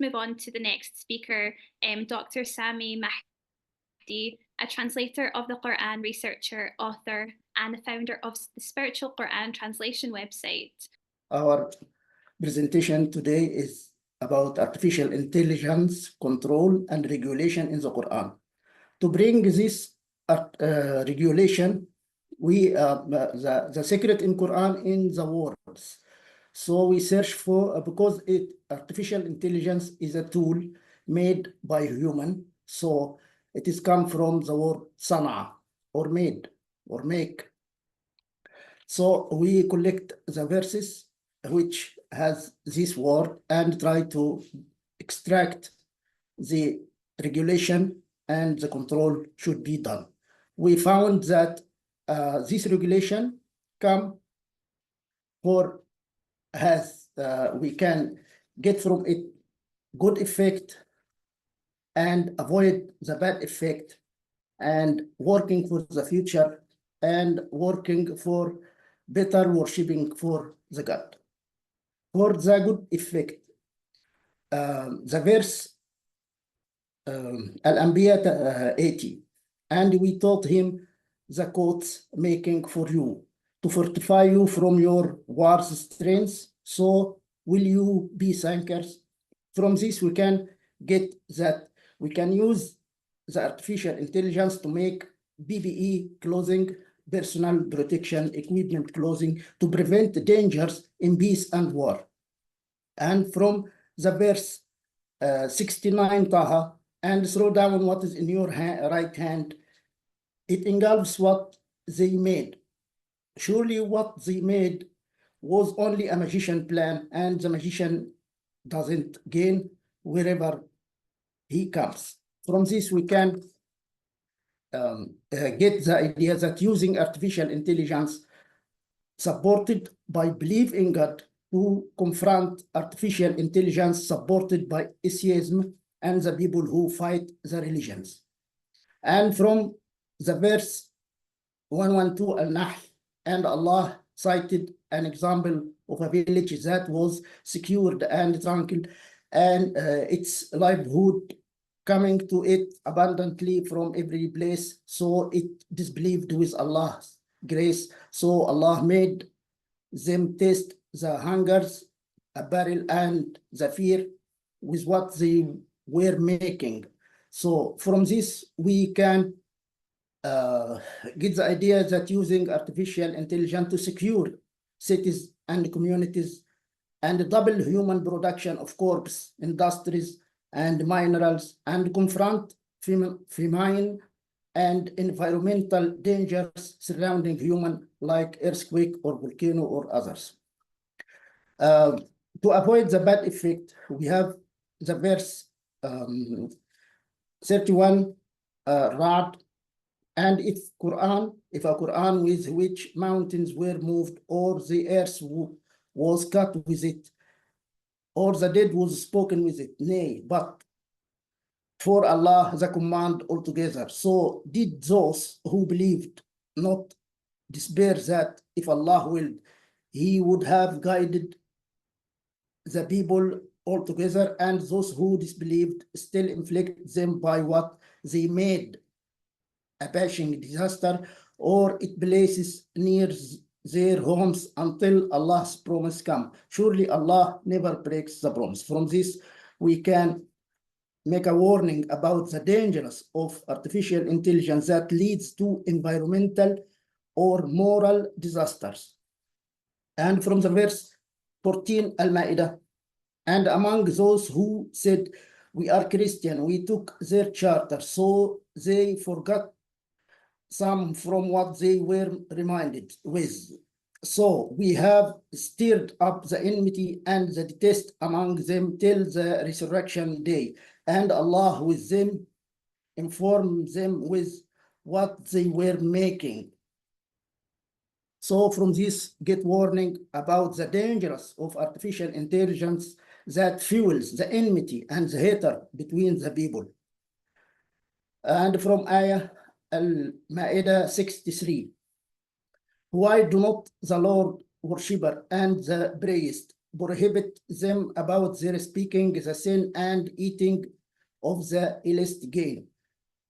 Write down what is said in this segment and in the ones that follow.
move on to the next speaker, Dr. Samy Mahdy, a translator of the Qur'an, researcher, author, and the founder of the Spiritual Qur'an Translation website. Our presentation today is about artificial intelligence control and regulation in the Quran. To bring this regulation, the secret in Quran in the words. So we search for, because artificial intelligence is a tool made by human. So it is come from the word sana, or made, or make. So we collect the verses which has this word and try to extract the regulation and the control should be done. We found that this regulation we can get from it good effect and avoid the bad effect, and working for the future and working for better worshipping for the God. For the good effect, the verse Al-Anbiya 80, and we taught him the quotes making for you to fortify you from your war's strengths, so will you be thinkers. From this we can get that we can use the artificial intelligence to make PPE clothing, personal protection equipment clothing, to prevent dangers in peace and war. And from the verse 69 Taha, and throw down what is in your right hand, it engulfs what they made. Surely what they made was only a magician plan, and the magician doesn't gain wherever he comes. From this we can get the idea that using artificial intelligence supported by belief in God to confront artificial intelligence supported by atheism and the people who fight the religions. And from the verse 112 Al-Nahl, and Allah cited an example of a village that was secured and tranquil, and its livelihood coming to it abundantly from every place, so it disbelieved with Allah's grace. So Allah made them taste the hungers, a barrel, and the fear with what they were making. So from this we can get the idea that using artificial intelligence to secure cities and communities and double human production of crops, industries, and minerals, and confront famine and environmental dangers surrounding human, like earthquake or volcano or others. To avoid the bad effect, we have the verse 31 Ra'd, and if a Quran with which mountains were moved, or the earth was cut with it, or the dead was spoken with it, nay, but for Allah the command altogether. So did those who believed not despair that if Allah willed, he would have guided the people altogether, and those who disbelieved still inflict them by what they made a bashing disaster, or it places near their homes until Allah's promise come. Surely Allah never breaks the promise. From this we can make a warning about the dangers of artificial intelligence that leads to environmental or moral disasters. And from the verse 14 Al-Ma'idah, and among those who said, we are Christian, we took their charter, so they forgot some from what they were reminded with. So we have stirred up the enmity and the detest among them till the resurrection day, and Allah with them informed them with what they were making. So from this get warning about the dangers of artificial intelligence that fuels the enmity and the hatred between the people. And from Ayah Al-Ma'idah 63, why do not the Lord worshipper and the praised prohibit them about their speaking the sin and eating of the illicit gain.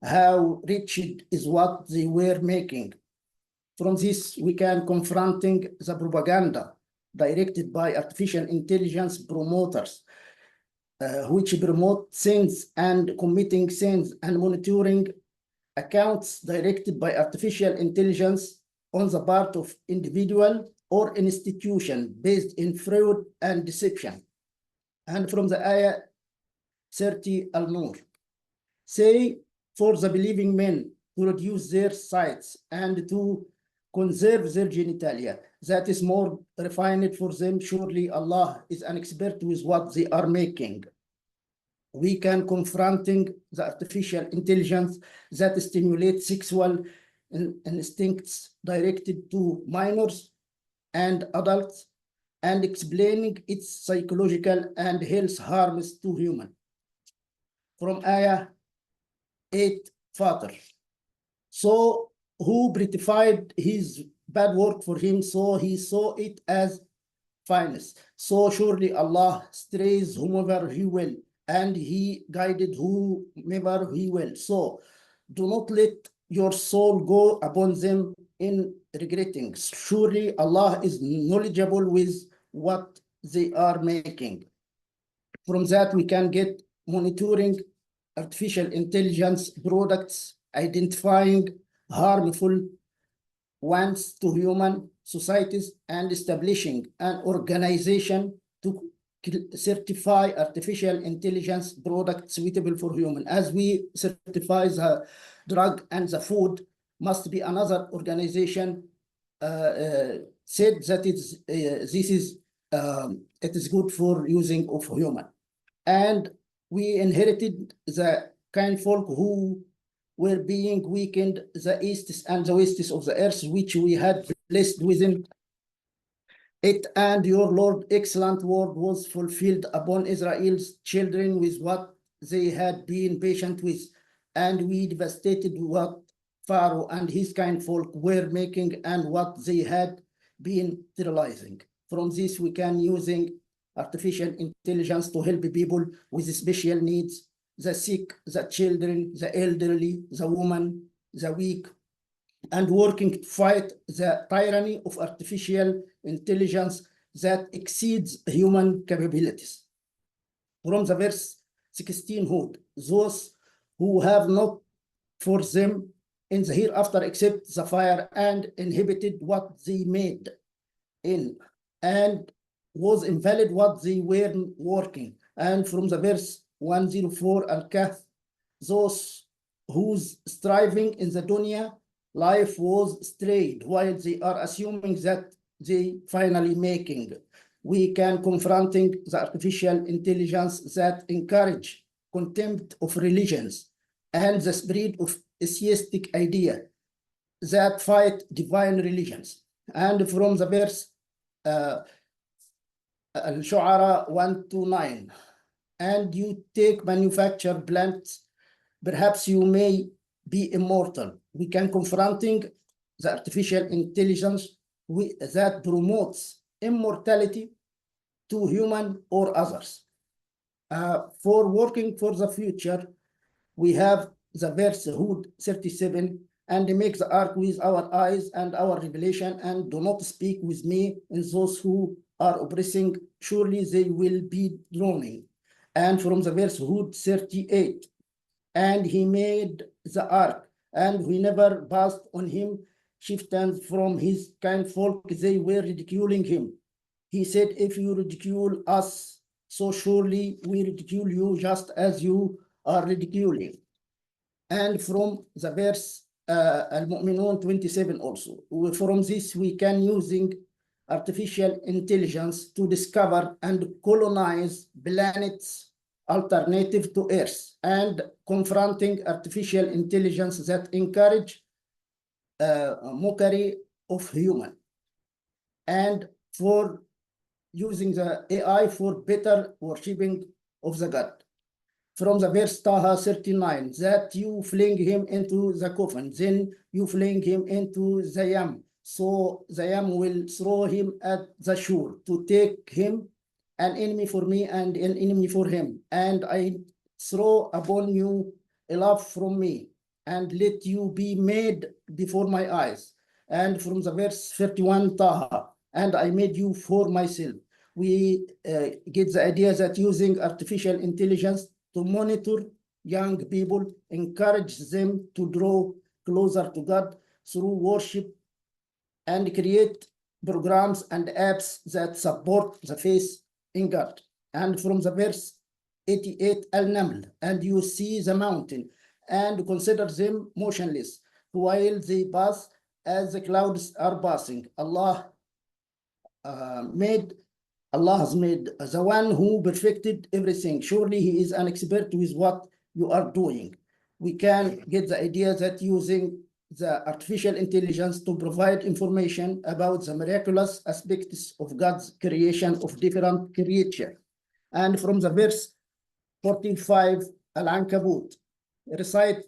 How wretched is what they were making. From this, we can confronting the propaganda directed by artificial intelligence promoters, which promote sins and committing sins and monitoring accounts directed by artificial intelligence on the part of individual or institution based in fraud and deception. And from the ayah 30 Al-Nur, say for the believing men to reduce their sights and to conserve their genitalia. That is more refined for them. Surely Allah is an expert with what they are making. We can confronting the artificial intelligence that stimulates sexual instincts directed to minors and adults and explaining its psychological and health harms to humans. From ayah 8 Father. So who beautified his bad work for him, so he saw it as finest. So surely Allah strays whomever he will, and he guided whomever he will. So do not let your soul go upon them in regretting. Surely Allah is knowledgeable with what they are making. From that, we can get monitoring artificial intelligence products, identifying harmful ones to human societies, and establishing an organization to certify artificial intelligence products suitable for human. As we certify the drug and the food, must be another organization said that it is good for using of human. And we inherited the kind folk who were being weakened, the easts and the wests of the earth, which we had blessed within it, and your Lord excellent word was fulfilled upon Israel's children with what they had been patient with, and we devastated what Pharaoh and his kind folk were making and what they had been sterilizing. From this, we can using artificial intelligence to help people with special needs, the sick, the children, the elderly, the woman, the weak, and working to fight the tyranny of artificial intelligence that exceeds human capabilities. From the verse 16 Hud, those who have not for them in the hereafter except the fire and inhibited what they made in, and was invalid what they were working. And from the verse 104 Al-Kahf, those whose striving in the dunya life was strayed while they are assuming that they finally making. We can confronting the artificial intelligence that encourage contempt of religions and the spread of atheistic idea that fight divine religions. And from the verse Al-Shu'ara 129, and you take manufacture plants, perhaps you may be immortal. We can confronting the artificial intelligence that promotes immortality to human or others. For working for the future, we have the verse Hud 37, and make the ark with our eyes and our revelation, and do not speak with me in those who are oppressing, surely they will be drowning. And from the verse Hud 38, and he made the ark, and we never passed on him chieftains from his kind folk, they were ridiculing him. He said, if you ridicule us, so surely we ridicule you just as you are ridiculing. And from the verse Al-Mu'minun 27 also, from this we can using artificial intelligence to discover and colonize planets alternative to Earth, and confronting artificial intelligence that encourage mockery of human, and for using the AI for better worshipping of the God. From the verse Taha 39, that you fling him into the coffin, then you fling him into the yam, so the yam will throw him at the shore to take him an enemy for me and an enemy for him. And I throw upon you a love from me, and let you be made before my eyes. And from the verse 31, Taha, and I made you for myself. We get the idea that using artificial intelligence to monitor young people, encourage them to draw closer to God through worship, and create programs and apps that support the faith in God. And from the verse 88, Al-Naml, and you see the mountain, and consider them motionless, while they pass as the clouds are passing. Allah has made the one who perfected everything. Surely he is an expert with what you are doing. We can get the idea that using the artificial intelligence to provide information about the miraculous aspects of God's creation of different creatures. And from the verse 45, Al-Ankabut, recite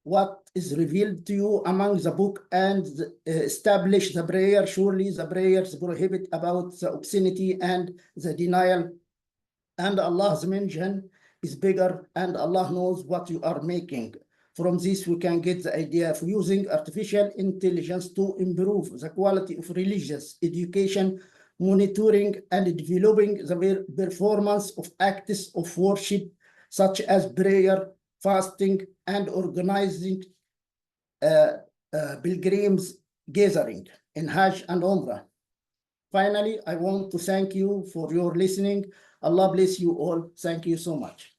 what is revealed to you among the book and establish the prayer. Surely the prayers prohibit about the obscenity and the denial, and Allah's mention is bigger, and Allah knows what you are making. From this, we can get the idea of using artificial intelligence to improve the quality of religious education, monitoring and developing the performance of acts of worship, such as prayer, fasting, and organizing pilgrims gathering in Hajj and Umrah. Finally, I want to thank you for your listening. Allah bless you all. Thank you so much.